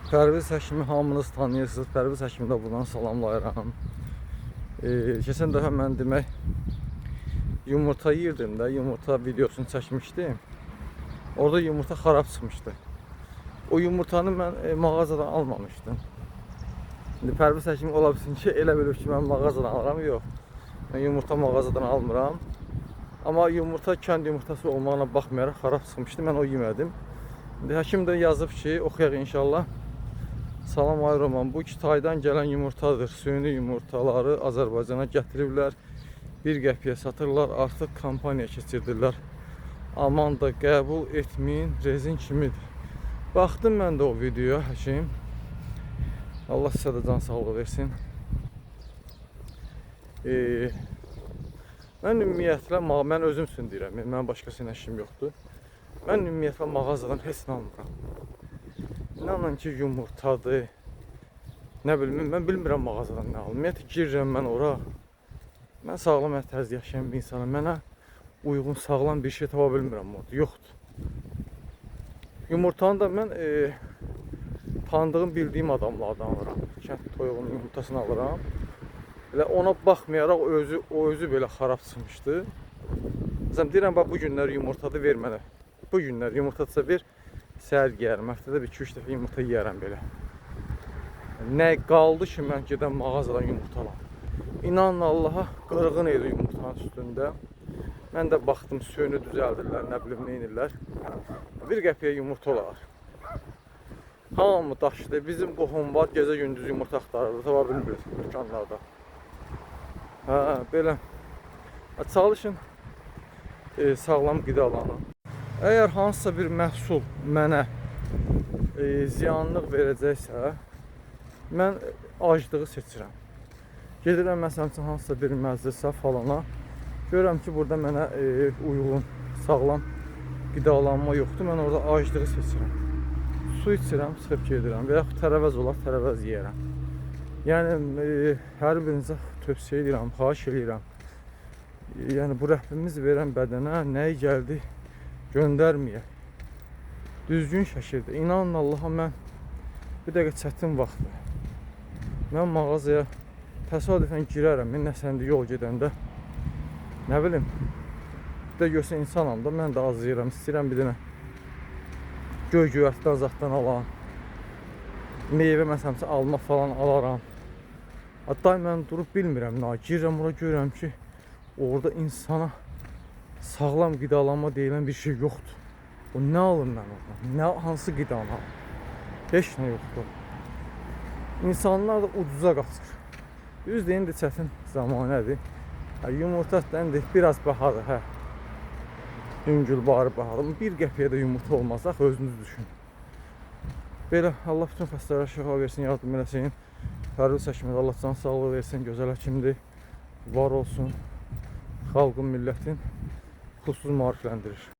Pərviz Həkimi hamınız tanıyırsınız. Pərviz Həkimi də buradan salamlayıram. Keçən dəfə mən demək yumurta yiyirdim də, yumurta videosunu çəkmişdim. Orada yumurta xarab çıxmışdı. O yumurtanı mən mağazadan almamışdım. İndi Pərviz Həkimi ola bilsin ki, elə bilir ki, mən mağazadan alıram. Yox, mən yumurta mağazadan almıram. Amma yumurta kənd yumurtası olmağına baxmayaraq xarab çıxmışdı, mən o yemədim. İndi həkim də yazıb ki, oxuyaq inşallah. Salam ay Roman, bu Kitaydan gələn yumurtadır. Süni yumurtaları Azərbaycana gətiriblər. 1 qəpiyə satırlar, artıq kampaniya keçirdirlər. Aman da qəbul etməyin, rezin kimidir. Baxdım mən də o videoya, həkim. Allah sizə də can sağlığı versin. Mən ümumiyyətlə, mən özüm üçün deyirəm, mən başqasıyla işim yoxdur. Mən ümumiyyətlə mağazadan heç nə almıram. İnanın ki, yumurtadır. Nə bilim, mən bilmirəm mağazadan nə alım. Ümumiyyətlə girirəm mən ora. Mən sağlam tərz yaşayan bir insanım. Mənə uyğun, sağlam bir şey tapa bilmirəm orada. Yoxdur. Yumurtanı da mən tanıdığım, bildiyim adamlardan alıram. Kənd toyuğunun yumurtasını alıram. Elə ona baxmayaraq o özü belə xarab çıxmışdı. Məsələn, deyirəm, bax, bu günlər yumurtadır, ver mənə. Bu günlər yumurtadırsa ver. Səhər yeyərəm, həftədə 2-3 dəfə yumurta yeyərəm belə. Nə qaldı ki, mən gedən mağazadan yumurta alam. İnanın Allaha, qırğın idi yumurtanın üstündə. Mən də baxdım, suyunu düzəldirlər, nə bilim, neynirlər. 1 qəpiyə yumurta olar. Hamı daşdı, bizim qohum var, gecə gündüz yumurta axtarırdı, tapa bilmirik dükkanlarda. Belə. Çalışın, sağlam qidalanın. Əgər hansısa bir məhsul mənə ziyanlıq verəcəksə, mən aclığı seçirəm. Gedirəm, məsələn üçün, hansısa bir məclisə falana, görürəm ki, burada mənə uyğun, sağlam qidalanma yoxdur, mən orada aclığı seçirəm. Su içirəm, çıxıb gedirəm və yaxud tərəvəz olar, tərəvəz yeyərəm. Yəni, hər birinizə tövsiyə edirəm, xahiş edirəm. Yəni, bu Rəbbimiz verən bədənə nəyi gəldi göndərməyək. Düzgün şəkildə. İnanın Allaha, mən bir dəqiqə çətin vaxtdır. Mən mağazaya təsadüfən girərəm, nəsəndə yol gedəndə. Nə bilim, bir də görsə insanam da, mən də az yeyirəm, istəyirəm bir dənə göy-göyərtdən zaddan alam. Meyvə məsələn, alma falan alaram. Hatta mən durub bilmirəm, girirəm ora, görürəm ki, orada insana sağlam qidalanma deyilən bir şey yoxdur. O nə alım mən oradan? Hansı qidanı alım? Heç nə yoxdur. İnsanlar da ucuza qaçır. Düz deyin də çətin zamanədir. Yumurta da biraz bahadır. Yüngül barı bahadır. 1 qəpiyə də yumurta olmazsa özünüz düşün. Belə, Allah bütün xəstələrə şifa versin, yardım eləsin. Pərviz Həkimi Allah can sağlığı versin, gözəl həkimdir. Var olsun. Xalqın, millətin pulsuz maarifləndirir.